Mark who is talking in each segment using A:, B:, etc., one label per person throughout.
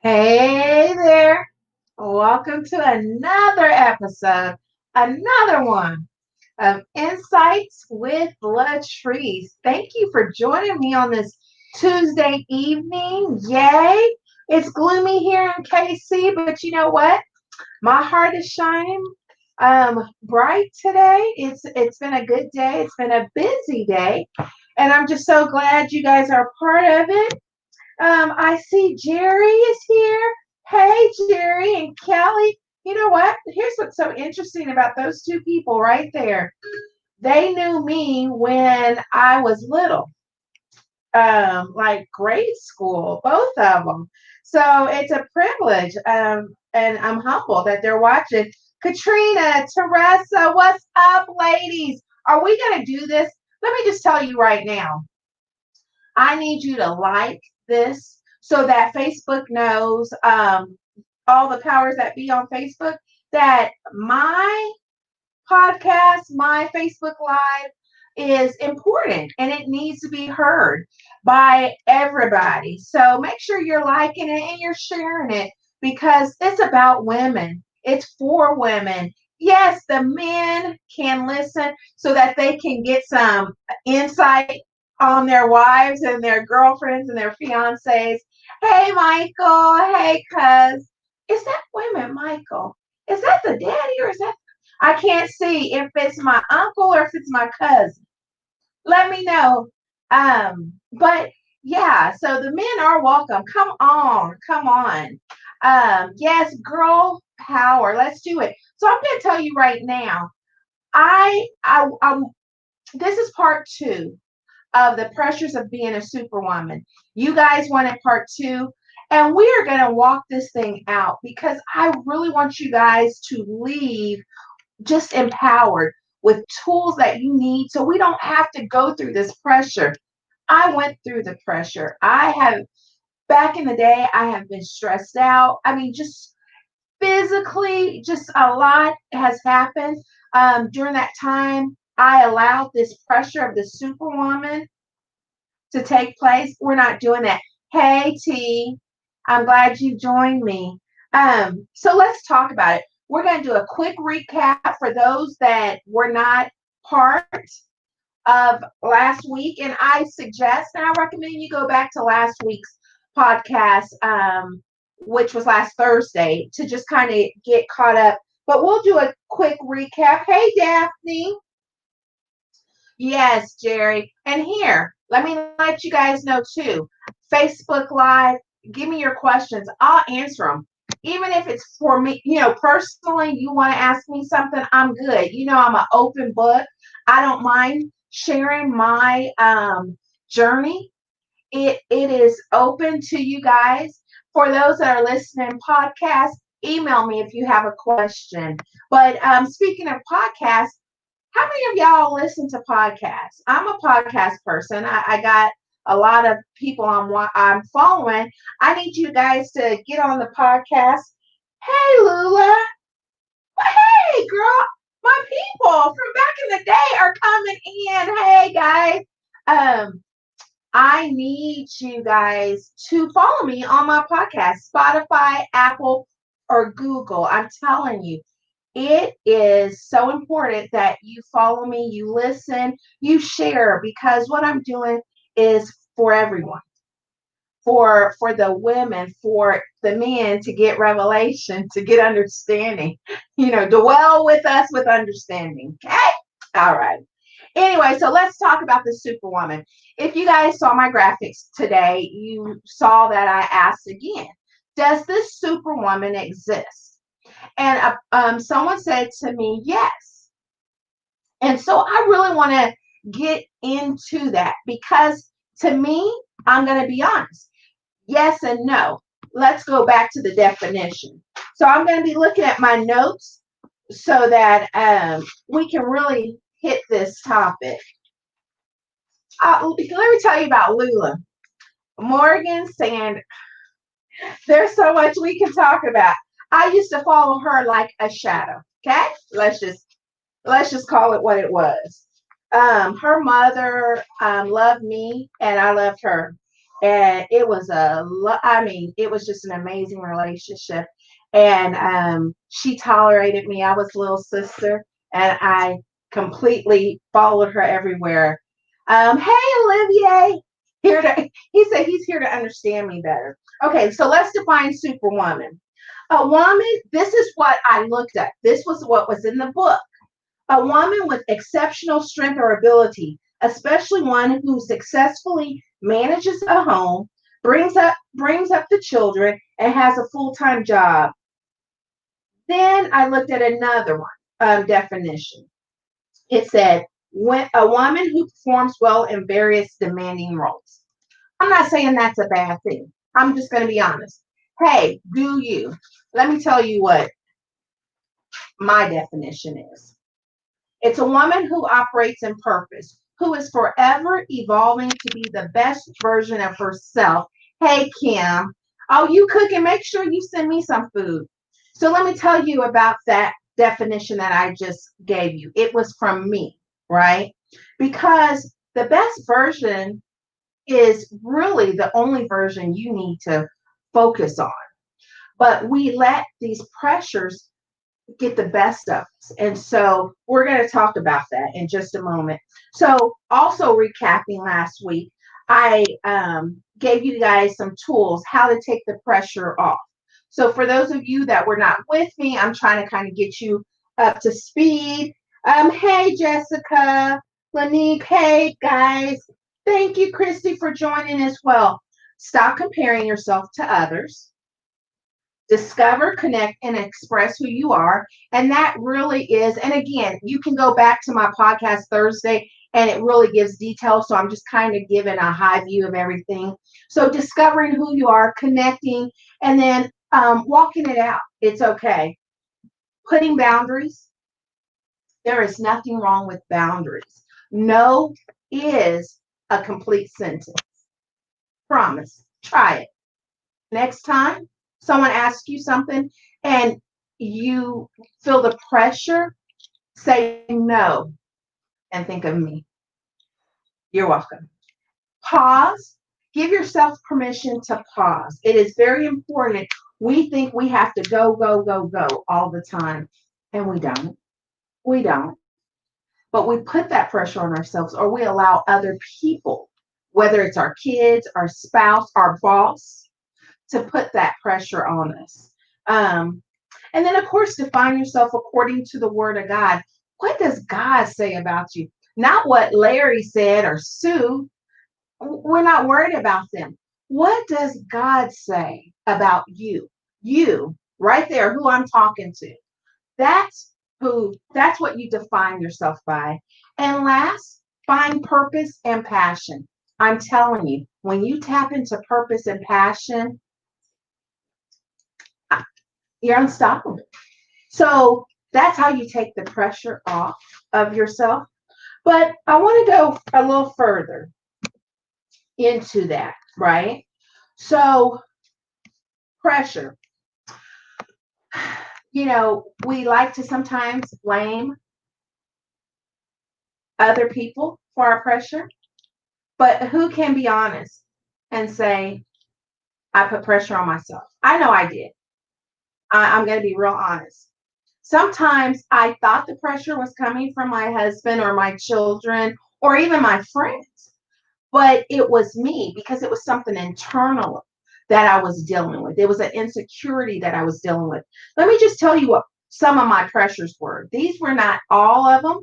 A: Hey there. Welcome to another episode, another one of Insights with Latrese. Thank you for joining me on this Tuesday evening. Yay! It's gloomy here in KC, but you know what? My heart is shining bright today. It's been a good day. It's been a busy day, and I'm just so glad you guys are part of it. I see Jerry is here. Hey, Jerry and Kelly. You know what? Here's what's so interesting about those two people right there. They knew me when I was little, like grade school, both of them. So it's a privilege, and I'm humbled that they're watching. Katrina, Teresa, what's up, ladies? Are we going to do this? Let me just tell you right now. I need you to like this so that Facebook knows, all the powers that be on Facebook, that my podcast, my Facebook Live is important and it needs to be heard by everybody. So make sure you're liking it and you're sharing it because it's about women. It's for women. Yes, the men can listen so that they can get some insight on their wives and their girlfriends and their fiancés. Hey, Michael. Hey, cuz. Is that, wait a minute, Michael? Is that the daddy or is that, I can't see if it's my uncle or if it's my cousin. Let me know. But yeah, so the men are welcome. Come on, come on. Yes, girl power. Let's do it. So I'm going to tell you right now. I this is part two of the pressures of being a superwoman. You guys wanted part two, and we are going to walk this thing out because I really want you guys to leave just empowered with tools that you need so we don't have to go through this pressure. I went through the pressure. I have, back in the day, I have been stressed out. I mean, just physically, just a lot has happened. During that time, I allowed this pressure of the superwoman to take place. We're not doing that. Hey, T, I'm glad you joined me. So let's talk about it. We're going to do a quick recap for those that were not part of last week. And I suggest and I recommend you go back to last week's podcast, which was last Thursday, to just kind of get caught up. But we'll do a quick recap. Hey, Daphne. Yes, Jerry. And here, let me let you guys know too. Facebook Live, give me your questions. I'll answer them. Even if it's for me, personally, you want to ask me something, I'm good. I'm an open book. I don't mind sharing my journey. It is open to you guys. For those that are listening podcast, email me if you have a question. But speaking of podcasts, how many of y'all listen to podcasts? I'm a podcast person. I got a lot of people I'm following. I need you guys to get on the podcast. Hey, Lula. Hey, girl. My people from back in the day are coming in. Hey, guys. I need you guys to follow me on my podcast, Spotify, Apple, or Google. I'm telling you, it is so important that you follow me, you listen, you share, because what I'm doing is for everyone, for the women, for the men to get revelation, to get understanding, dwell with us with understanding. Okay? All right. Anyway, so let's talk about the superwoman. If you guys saw my graphics today, you saw that I asked again, does this superwoman exist? And someone said to me, yes. And so I really want to get into that because to me, I'm going to be honest. Yes and no. Let's go back to the definition. So I'm going to be looking at my notes so that we can really hit this topic. Let me tell you about Lula. Morgan Sand. There's so much we can talk about. I used to follow her like a shadow. Okay, let's just call it what it was. Her mother loved me, and I loved her. And it was I mean, it was just an amazing relationship. And she tolerated me. I was little sister, and I completely followed her everywhere. Hey, Olivier, here to he said he's here to understand me better. Okay, so let's define superwoman. A woman, this is what I looked at. This was what was in the book. A woman with exceptional strength or ability, especially one who successfully manages a home, brings up the children, and has a full-time job. Then I looked at another one definition. It said, when a woman who performs well in various demanding roles. I'm not saying that's a bad thing. I'm just going to be honest. Hey, do you? Let me tell you what my definition is. It's a woman who operates in purpose, who is forever evolving to be the best version of herself. Hey, Kim. Oh, you cook and make sure you send me some food. So let me tell you about that definition that I just gave you. It was from me, right? Because the best version is really the only version you need to focus on. But we let these pressures get the best of us. And so we're going to talk about that in just a moment. So, also recapping last week, I gave you guys some tools how to take the pressure off. So, for those of you that were not with me, I'm trying to kind of get you up to speed. Hey, Jessica, Lanique, hey, guys. Thank you, Christy, for joining as well. Stop comparing yourself to others. Discover, connect, and express who you are. And that really is, and again, you can go back to my podcast Thursday and it really gives details. So I'm just kind of giving a high view of everything. So discovering who you are, connecting, and then walking it out. It's okay. Putting boundaries. There is nothing wrong with boundaries. No is a complete sentence. Promise. Try it. Next time someone asks you something and you feel the pressure, say no and think of me. You're welcome. Pause. Give yourself permission to pause. It is very important. We think we have to go, go, go, go all the time, and we don't. We don't. But we put that pressure on ourselves, or we allow other people, whether it's our kids, our spouse, our boss, to put that pressure on us. And then, of course, define yourself according to the word of God. What does God say about you? Not what Larry said or Sue. We're not worried about them. What does God say about you? You, right there, who I'm talking to. That's what you define yourself by. And last, find purpose and passion. I'm telling you, when you tap into purpose and passion, you're unstoppable. So that's how you take the pressure off of yourself. But I want to go a little further into that, right? So, pressure. We like to sometimes blame other people for our pressure, but who can be honest and say, I put pressure on myself? I know I did. I'm going to be real honest. Sometimes I thought the pressure was coming from my husband or my children or even my friends, but it was me because it was something internal that I was dealing with. It was an insecurity that I was dealing with. Let me just tell you what some of my pressures were. These were not all of them.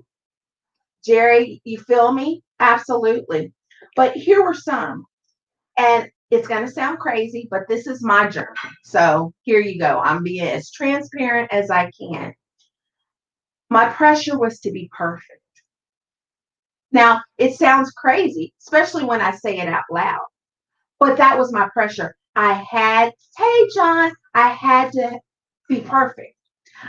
A: Jerry, you feel me? Absolutely. But here were some. And it's going to sound crazy, but this is my journey. So here you go. I'm being as transparent as I can. My pressure was to be perfect. Now, it sounds crazy, especially when I say it out loud, but that was my pressure. Hey, John, I had to be perfect.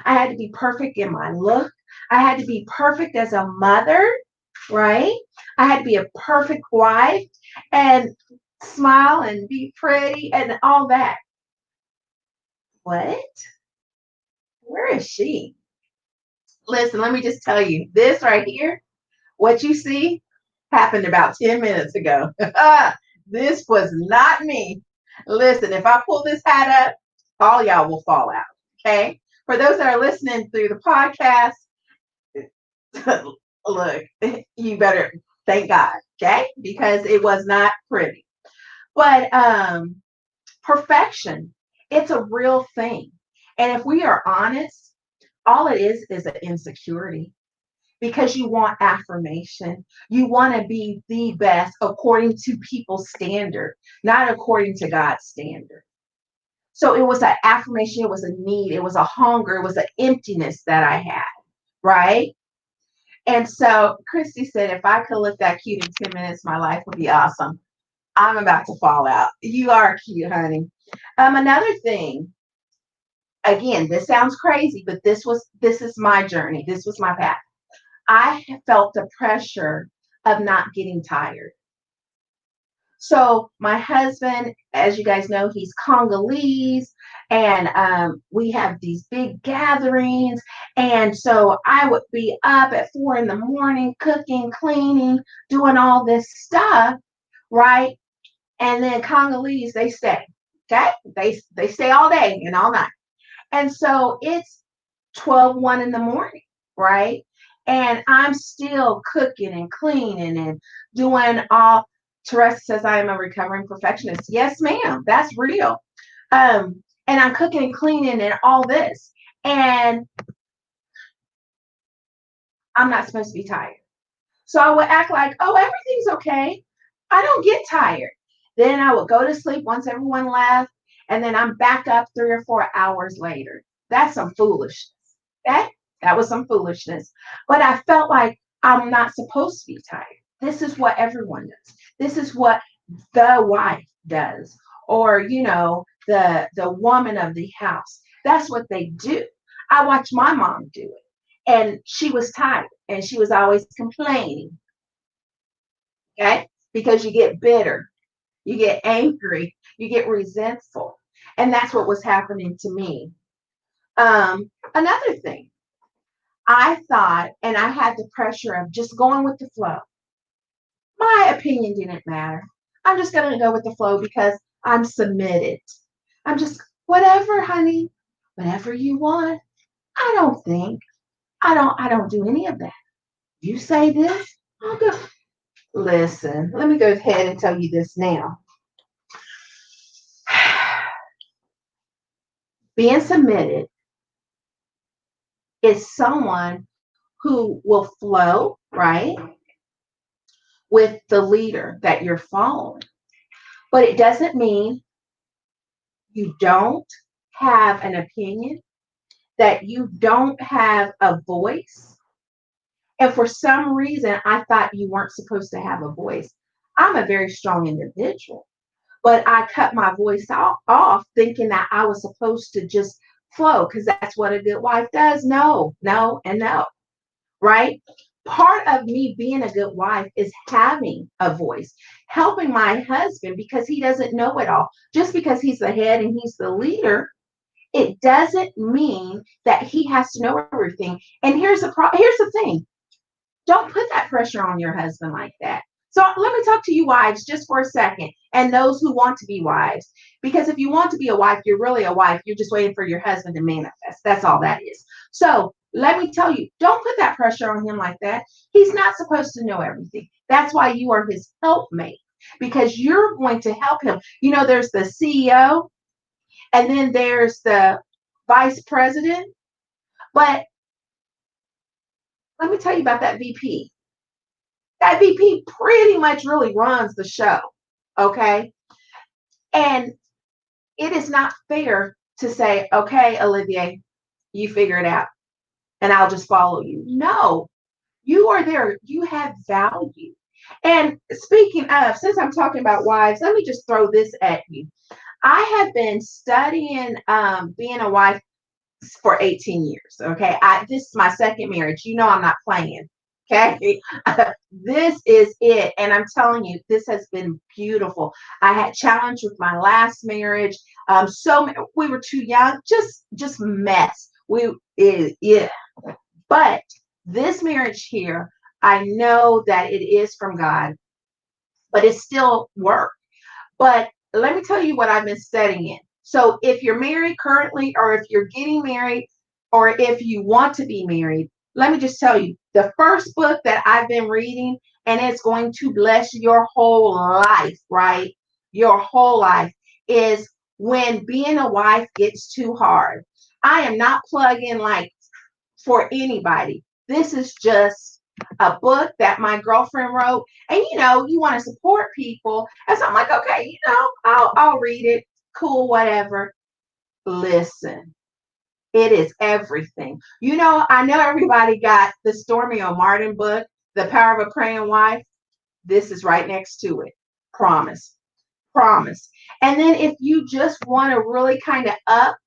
A: I had to be perfect in my look. I had to be perfect as a mother, right? I had to be a perfect wife and smile and be pretty and all that. What? Where is she? Listen, let me just tell you this right here. What you see happened about 10 minutes ago. This was not me. Listen, if I pull this hat up, all y'all will fall out. Okay. For those that are listening through the podcast, look, you better thank God. Okay. Because it was not pretty. But perfection, it's a real thing. And if we are honest, all it is an insecurity because you want affirmation. You want to be the best according to people's standard, not according to God's standard. So it was an affirmation, it was a need, it was a hunger, it was an emptiness that I had, right? And so Christy said, if I could look that cute in 10 minutes, my life would be awesome. I'm about to fall out. You are cute, honey. Another thing, again, this sounds crazy, but this is my journey. This was my path. I felt the pressure of not getting tired. So my husband, as you guys know, he's Congolese, and we have these big gatherings. And so I would be up at 4 in the morning, cooking, cleaning, doing all this stuff, right? And then Congolese, they stay, okay? They stay all day and all night. And so it's 12, 1 in the morning, right? And I'm still cooking and cleaning and doing all. Teresa says I am a recovering perfectionist. Yes, ma'am, that's real. And I'm cooking and cleaning and all this. And I'm not supposed to be tired. So I would act like, oh, everything's okay. I don't get tired. Then I would go to sleep once everyone left. And then I'm back up 3 or 4 hours later. That's some foolishness. Okay? That was some foolishness. But I felt like I'm not supposed to be tired. This is what everyone does. This is what the wife does. Or, the woman of the house. That's what they do. I watched my mom do it. And she was tired and she was always complaining. Okay? Because you get bitter, you get angry, you get resentful. And that's what was happening to me. Another thing, I thought, and I had the pressure of just going with the flow. My opinion didn't matter. I'm just going to go with the flow because I'm submitted. I'm just, whatever, honey, whatever you want. I don't do any of that. You say this, I'll go. Listen, let me go ahead and tell you this now. Being submitted is someone who will flow, right, with the leader that you're following. But it doesn't mean you don't have an opinion, that you don't have a voice. And for some reason, I thought you weren't supposed to have a voice. I'm a very strong individual, but I cut my voice off thinking that I was supposed to just flow because that's what a good wife does. No, no, and no, right? Part of me being a good wife is having a voice, helping my husband because he doesn't know it all. Just because he's the head and he's the leader, it doesn't mean that he has to know everything. And here's the thing. Don't put that pressure on your husband like that. So let me talk to you wives just for a second and those who want to be wives. Because if you want to be a wife, you're really a wife. You're just waiting for your husband to manifest. That's all that is. So let me tell you, don't put that pressure on him like that. He's not supposed to know everything. That's why you are his helpmate because you're going to help him. There's the CEO and then there's the vice president. But let me tell you about that VP. That VP pretty much really runs the show. Okay. And it is not fair to say, okay, Olivier, you figure it out and I'll just follow you. No, you are there. You have value. And speaking of, since I'm talking about wives, let me just throw this at you. I have been studying being a wife for 18 years. Okay. This is my second marriage. I'm not playing. Okay. This is it. And I'm telling you, this has been beautiful. I had challenge with my last marriage. We were too young, just mess. Yeah. But this marriage here, I know that it is from God, but it's still work. But let me tell you what I've been studying. So if you're married currently, or if you're getting married, or if you want to be married, let me just tell you the first book that I've been reading, and it's going to bless your whole life, right? Your whole life is When Being a Wife Gets Too Hard. I am not plugging like for anybody. This is just a book that my girlfriend wrote. And you want to support people. And so I'm like, okay, I'll read it. Cool, whatever. Listen, it is everything. I know everybody got the Stormy O'Martin book, The Power of a Praying Wife. This is right next to it. Promise. Promise. And then if you just want to really kind of up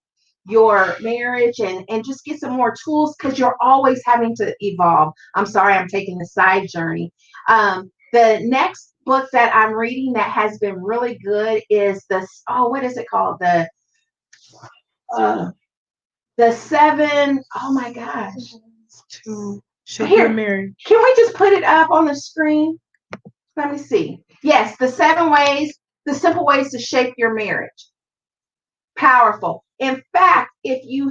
A: your marriage and just get some more tools, because you're always having to evolve. I'm sorry, I'm taking a side journey. The next book that I'm reading that has been really good is what is it called? Uh, the seven, oh my gosh.
B: To shape your
A: Here,
B: marriage.
A: can we just put it up on the screen? Let me see. Yes, the simple ways to shape your marriage. Powerful. In fact, if you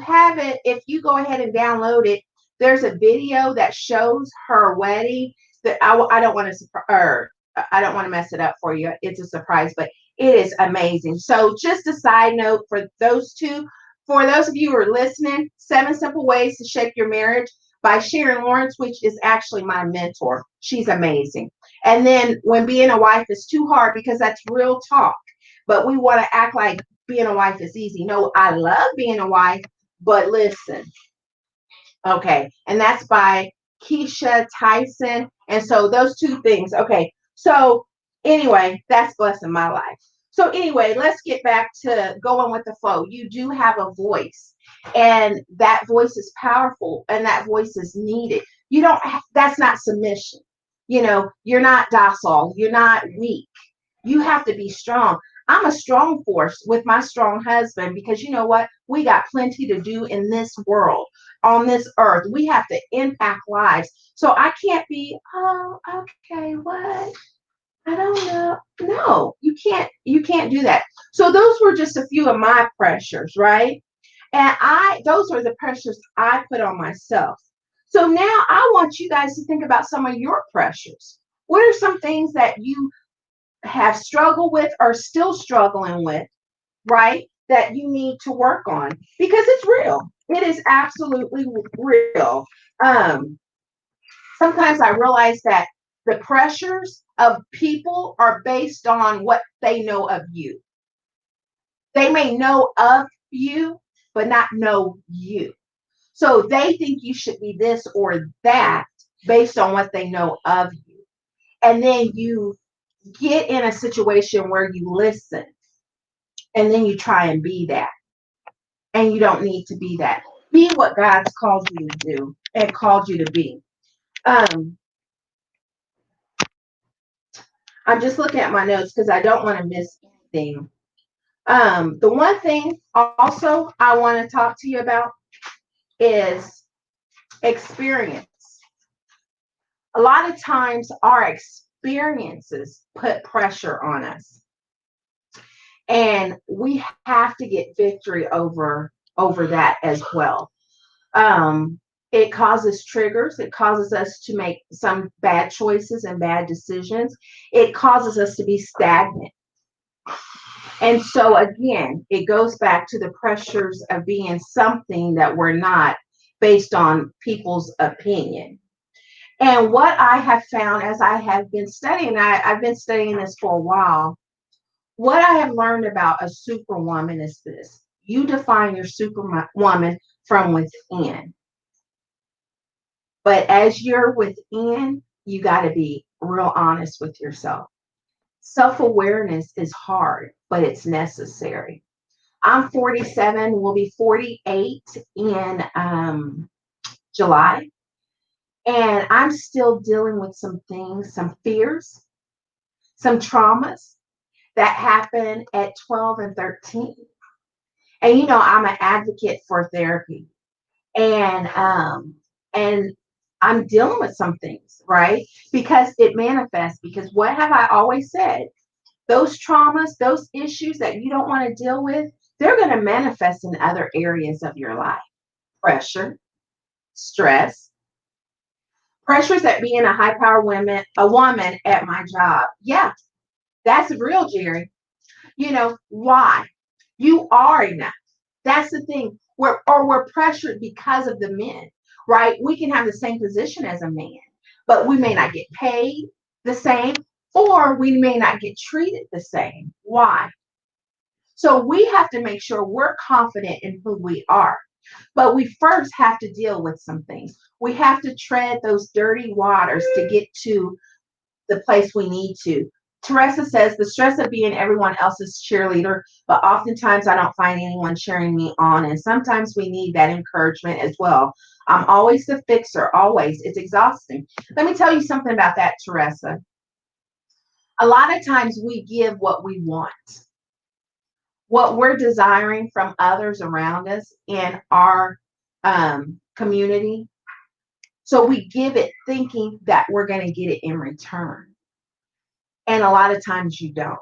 A: go ahead and download it, there's a video that shows her wedding. That I don't want to I don't want to mess it up for you. It's a surprise, but it is amazing. So, just a side note for those two. For those of you who are listening, 7 Simple Ways to Shape Your Marriage by Sharon Lawrence, which is actually my mentor. She's amazing. And then When Being a Wife Is Too Hard, because that's real talk. But we want to act like being a wife is easy. No, I love being a wife, but listen. Okay. And that's by Keisha Tyson. And so those two things. Okay. So anyway, that's blessing my life. So anyway, let's get back to going with the flow. You do have a voice, and that voice is powerful, and that voice is needed. You don't that's not submission. You're not docile, you're not weak. You have to be strong. I'm a strong force with my strong husband, because you know what? We got plenty to do in this world, on this earth. We have to impact lives. So I can't be, oh, okay, what? I don't know. No, you can't do that. So those were just a few of my pressures, right? And those are the pressures I put on myself. So now I want you guys to think about some of your pressures. What are some things that you have struggled with or still struggling with, right? That you need to work on, because it's real. It is absolutely real. Um, Sometimes I realize that the pressures of people are based on what they know of you. They may know of you, but not know you. So they think you should be this or that based on what they know of you. And then you get in a situation where you listen, and then you try and be that. And you don't need to be that. Be what God's called you to do and called you to be. Um, I'm just looking at my notes because I don't want to miss anything. The one thing also I want to talk to you about is experience. A lot of times our experiences put pressure on us, and we have to get victory over that as well. It causes triggers. It causes us to make some bad choices and bad decisions. It causes us to be stagnant. And so, again, it goes back to the pressures of being something that we're not, based on people's opinion. And what I have found as I have been studying, I've been studying this for a while. What I have learned about a superwoman is this: you define your superwoman from within. But as you're within, you got to be real honest with yourself. Self awareness is hard, but it's necessary. I'm 47, will be 48 in July. And I'm still dealing with some things, some fears, some traumas that happened at 12 and 13. And I'm an advocate for therapy. And I'm dealing with some things, right? Because it manifests. Because what have I always said? those traumas, those issues that you don't want to deal with, they're going to manifest in other areas of your life. Pressure, stress, pressures at being a high power woman at my job. Yeah, that's real, Jerry. Why? You are enough. That's the thing. We're pressured because of the men, right? We can have the same position as a man, but we may not get paid the same, or we may not get treated the same. Why? So we have to make sure we're confident in who we are. But we first have to deal with some things. We have to tread those dirty waters to get to the place we need to. Teresa says the stress of being everyone else's cheerleader, but oftentimes I don't find anyone cheering me on. And sometimes we need that encouragement as well. I'm always the fixer, always. It's exhausting. Let me tell you something about that, Teresa. A lot of times we give what we want, what we're desiring from others around us in our community. So we give it thinking that we're going to get it in return. And a lot of times you don't.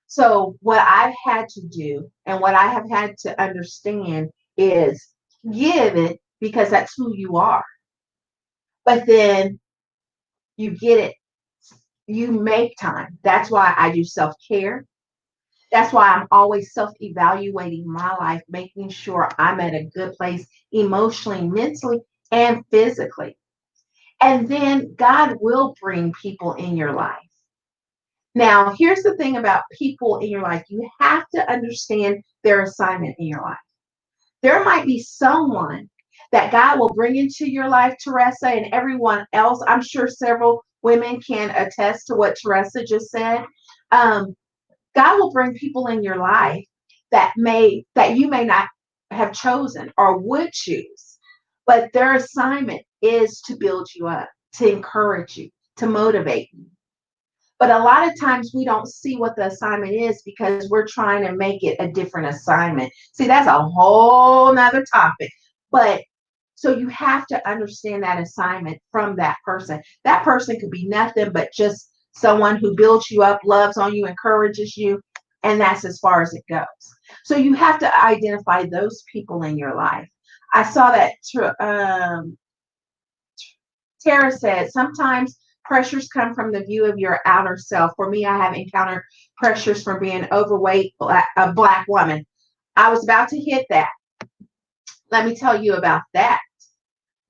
A: So, what I've had to do and what I have had to understand is give it because that's who you are. But then you get it, you make time. That's why I do self care. That's why I'm always self evaluating my life, making sure I'm at a good place emotionally, mentally, and physically. And then God will bring people in your life. Now, here's the thing about people in your life you have to understand their assignment in your life. There might be someone that God will bring into your life, Teresa, and everyone else. I'm sure several women can attest to what Teresa just said. Um, God will bring people in your life that you may not have chosen or would choose, but their assignment is to build you up, to encourage you, to motivate you. But a lot of times we don't see what the assignment is because we're trying to make it a different assignment. See, that's a whole nother topic. But so you have to understand that assignment from that person. That person could be nothing but just someone who builds you up, loves on you, encourages you, and that's as far as it goes. So you have to identify those people in your life. I saw that Tara said, sometimes pressures come from the view of your outer self. For me, I have encountered pressures from being overweight, a black woman. I was about to hit that. Let me tell you about that.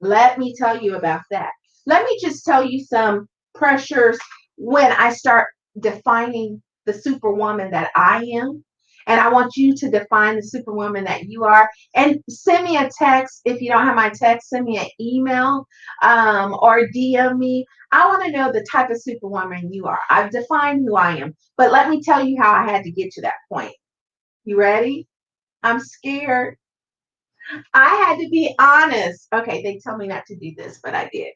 A: Let me tell you about that. Let me just tell you some pressures when I start defining the superwoman that I am. And I want you to define the superwoman that you are. And send me a text. If you don't have my text, send me an email or DM me. I want to know the type of superwoman you are. I've defined who I am. But let me tell you how I had to get to that point. You ready? I'm scared. I had to be honest. Okay, they tell me not to do this, but I did.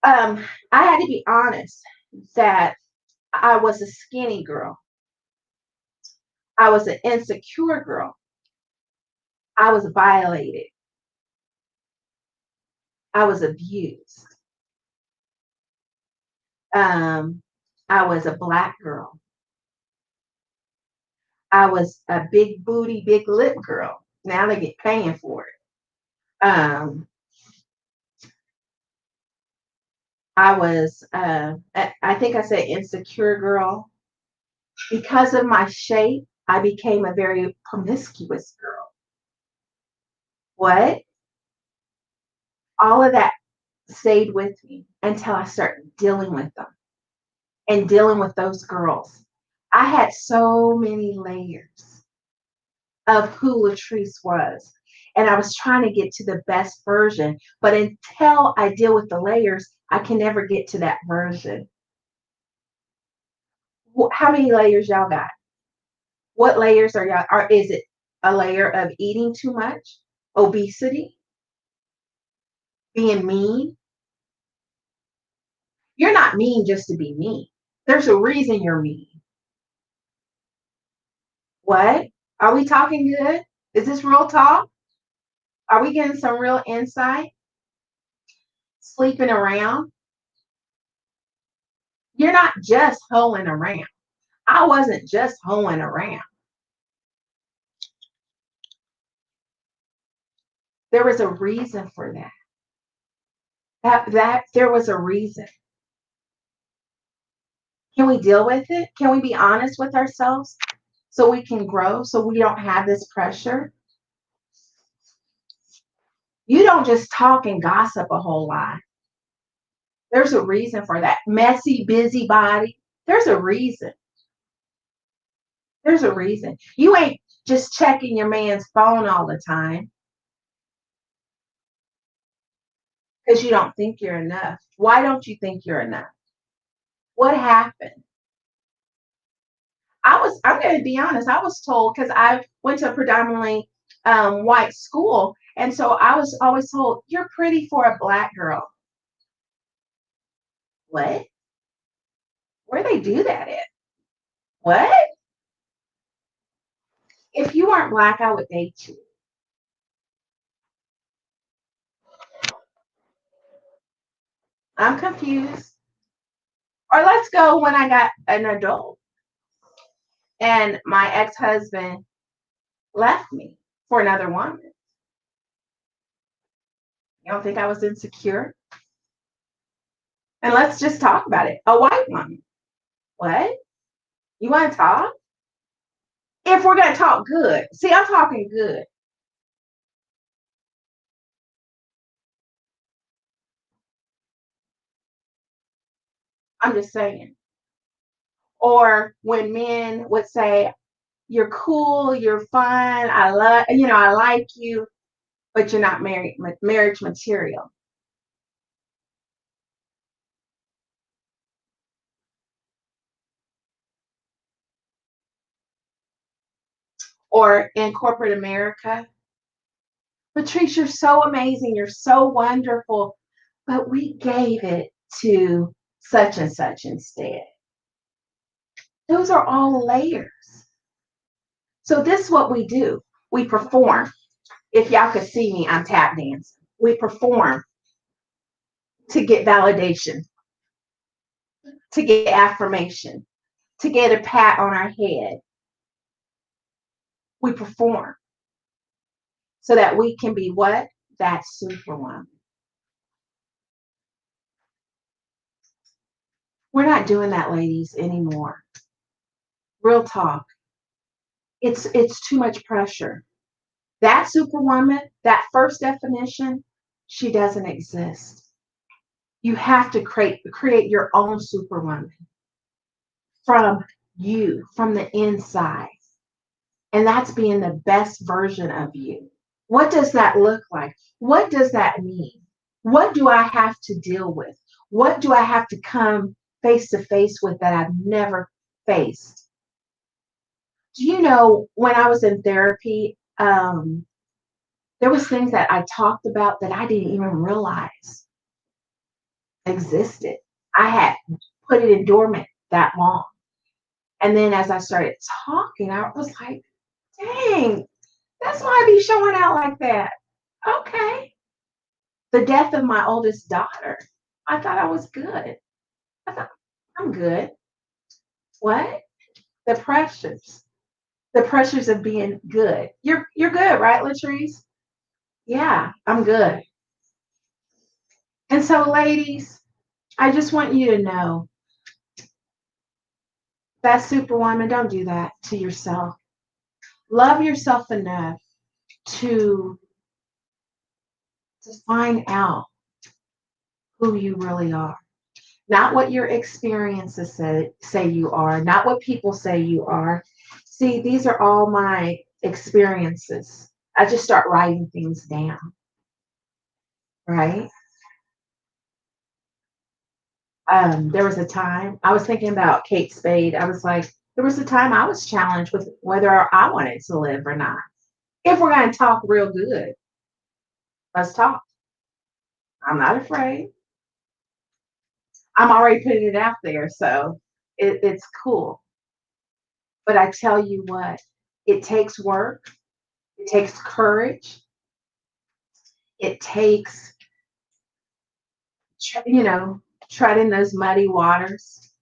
A: I had to be honest that I was a skinny girl. I was an insecure girl. I was violated. I was abused. Um, I was a black girl. I was a big booty, big lip girl. Now they get paying for it. I was, I think I said insecure girl. Because of my shape, I became a very promiscuous girl. What? All of that stayed with me until I started dealing with them and dealing with those girls. I had so many layers of who Latrese was. And I was trying to get to the best version. But until I deal with the layers, I can never get to that version. How many layers y'all got? What layers are y'all? Is it a layer of eating too much, obesity, being mean? You're not mean just to be mean. There's a reason you're mean. What? Are we talking good? Is this real talk? Are we getting some real insight? Sleeping around? You're not just hoeing around. I wasn't just hoeing around. There was a reason for that. That there was a reason. Can we deal with it? Can we be honest with ourselves so we can grow, so we don't have this pressure? You don't just talk and gossip a whole lot. There's a reason for that. Messy, busybody. There's a reason. There's a reason. You ain't just checking your man's phone all the time because you don't think you're enough. Why don't you think you're enough? What happened? I'm going to be honest, I was told because I went to a predominantly white school. And so I was always told, you're pretty for a black girl. What? Where they do that at? What? If you weren't black, I would date you. I'm confused. Or let's go when I got an adult and my ex-husband left me for another woman. You don't think I was insecure? And let's just talk about it. A white woman. What? You want to talk? If we're going to talk good. See, I'm talking good. I'm just saying. Or when men would say, you're cool, you're fun, I like you, but you're not marriage material. Or in corporate America, Latrese, you're so amazing, you're so wonderful, but we gave it to such and such instead. Those are all layers. So this is what we do. We perform. If y'all could see me, I'm tap dancing. We perform to get validation, to get affirmation, to get a pat on our head. We perform so that we can be what? That superwoman. We're not doing that, ladies, anymore. Real talk. It's too much pressure. That superwoman, that first definition, she doesn't exist. You have to create your own superwoman from you, from the inside. And that's being the best version of you. What does that look like? What does that mean? What do I have to deal with? What do I have to come face to face with that I've never faced? Do you know when I was in therapy, there was things that I talked about that I didn't even realize existed. I had put it in dormant that long. And then as I started talking, I was like, dang, that's why I be showing out like that. Okay. The death of my oldest daughter, I thought I was good. I thought, I'm good. What? The pressures. The pressures of being good. You're good, right, Latrese? Yeah, I'm good. And so, ladies, I just want you to know that superwoman, don't do that to yourself. Love yourself enough to, to find out who you really are. Not what your experiences say you are, not what people say you are. See, these are all my experiences. I just start writing things down, right? There was a time I was thinking about Kate Spade. I was like, there was a time I was challenged with whether I wanted to live or not. If we're going to talk real good, let's talk. I'm not afraid. I'm already putting it out there, so it's cool. But I tell you what, it takes work, it takes courage, it takes, you know, treading those muddy waters,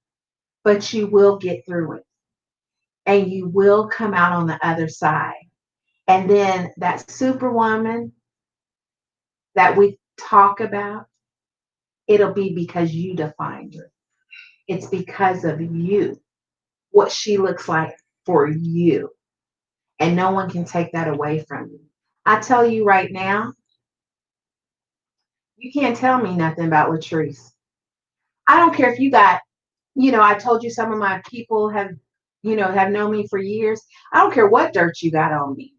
A: but you will get through it. and you will come out on the other side. And then that superwoman that we talk about, it'll be because you defined her. It's because of you, what she looks like for you. And no one can take that away from you. I tell you right now, you can't tell me nothing about Latrese. I don't care if you got, I told you some of my people have known me for years. I don't care what dirt you got on me.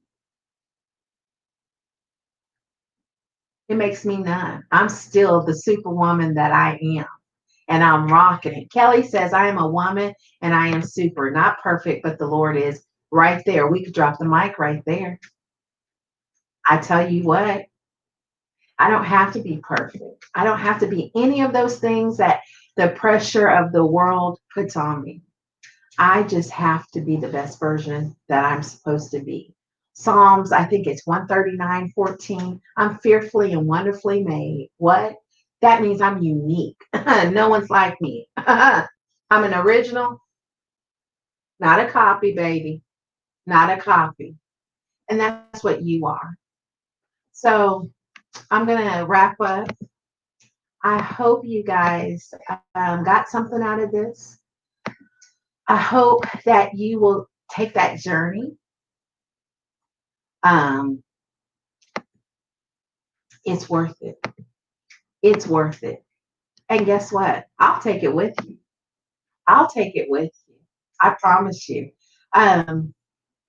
A: It makes me none. I'm still the superwoman that I am, and I'm rocking it. Kelly says I am a woman and I am super, not perfect, but the Lord is right there. We could drop the mic right there. I tell you what, I don't have to be perfect. I don't have to be any of those things that the pressure of the world puts on me. I just have to be the best version that I'm supposed to be. Psalms, I think it's 139:14. I'm fearfully and wonderfully made. What? That means I'm unique. No one's like me. I'm an original, not a copy, baby. Not a copy. And that's what you are. So I'm going to wrap up. I hope you guys got something out of this. I hope that you will take that journey. Um, it's worth it. It's worth it. And guess what? I'll take it with you. I'll take it with you. I promise you. Um,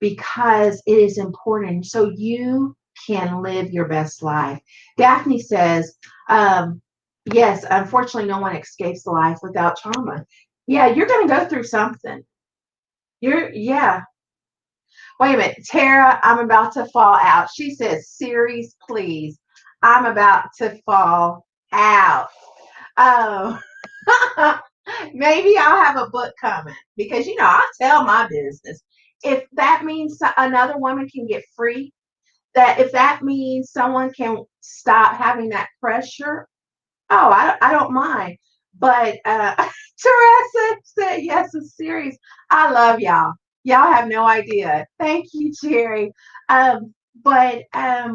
A: because it is important so you can live your best life. Daphne says, yes, unfortunately, no one escapes life without trauma. Yeah, you're going to go through something. Yeah. Wait a minute. Tara, I'm about to fall out. She says, series, please. I'm about to fall out. Oh, maybe I'll have a book coming because I'll tell my business. If that means another woman can get free, that if that means someone can stop having that pressure, oh, I don't mind. But Teresa said yes, a series. I love y'all. Y'all have no idea. Thank you, Jerry. But I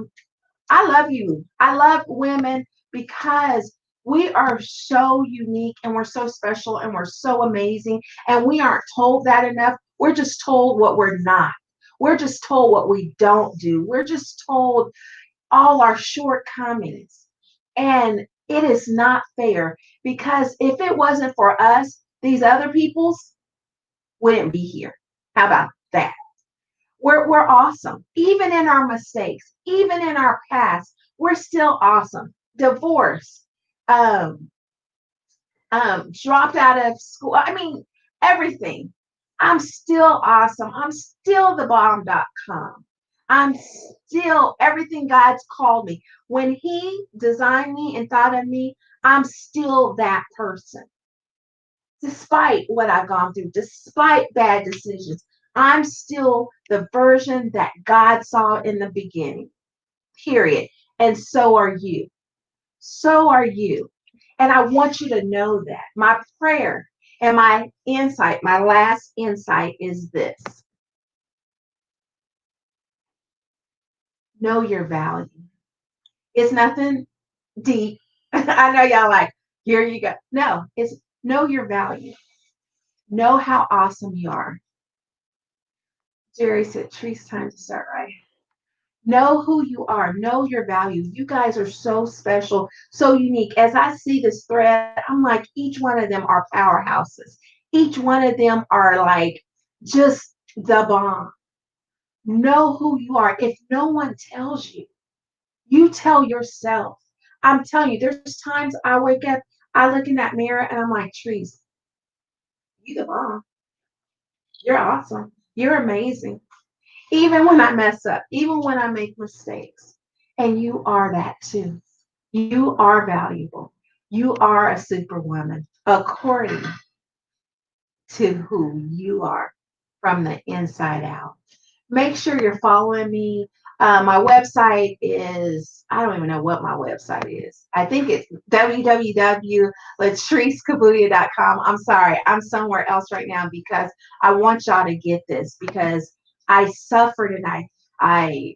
A: love you. I love women because we are so unique and we're so special and we're so amazing. And we aren't told that enough. We're just told what we're not. We're just told what we don't do. We're just told all our shortcomings. And it is not fair because if it wasn't for us, these other peoples wouldn't be here. How about that? We're awesome. Even in our mistakes, even in our past, we're still awesome. Divorce, um, dropped out of school. I mean, everything. I'm still awesome. I'm still the bomb.com. I'm still everything God's called me. When He designed me and thought of me, I'm still that person. Despite what I've gone through, despite bad decisions, I'm still the version that God saw in the beginning, period. And so are you. So are you. And I want you to know that. My prayer and my insight, my last insight is this: know your value. It's nothing deep. I know y'all like, here you go. No, it's know your value. Know how awesome you are. Jerry said, Tree's time to start right. Know who you are. Know your value. You guys are so special, so unique. As I see this thread, I'm like, each one of them are powerhouses. Each one of them are like just the bomb. Know who you are. If no one tells you, you tell yourself. I'm telling you, there's times I wake up, I look in that mirror, and I'm like, Trees, you the bomb. You're awesome. You're amazing. Even when I mess up, even when I make mistakes. And you are that too. You are valuable. You are a superwoman according to who you are from the inside out. Make sure you're following me. My website is, I don't even know what my website is. I think it's www.latresekabuya.com. I'm sorry, I'm somewhere else right now because I want y'all to get this because I suffered and I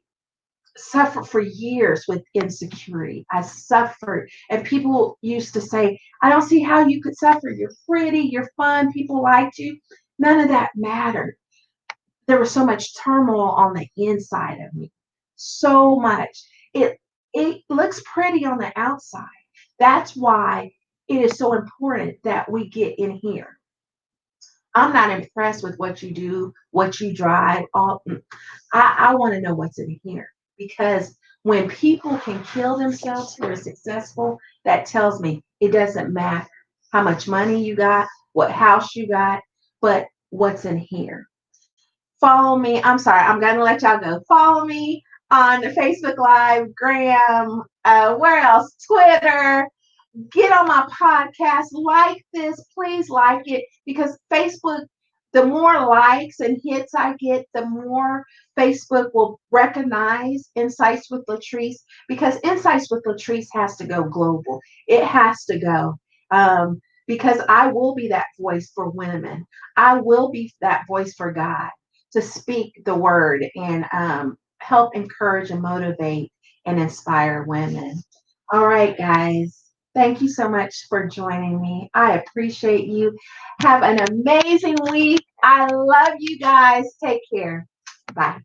A: suffered for years with insecurity. I suffered, and people used to say, I don't see how you could suffer. You're pretty, you're fun, people liked you. None of that mattered. There was so much turmoil on the inside of me. So much. It looks pretty on the outside. That's why it is so important that we get in here. I'm not impressed with what you do, what you drive. I want to know what's in here because when people can kill themselves who are successful, that tells me it doesn't matter how much money you got, what house you got, but what's in here. Follow me. I'm sorry, I'm going to let y'all go. Follow me on Facebook Live, Graham, where else? Twitter. Get on my podcast, like this, please like it because Facebook, the more likes and hits I get, the more Facebook will recognize Insights with Latrese because Insights with Latrese has to go global. It has to go because I will be that voice for women. I will be that voice for God to speak the word and help encourage and motivate and inspire women. All right, guys. Thank you so much for joining me. I appreciate you. Have an amazing week. I love you guys. Take care. Bye.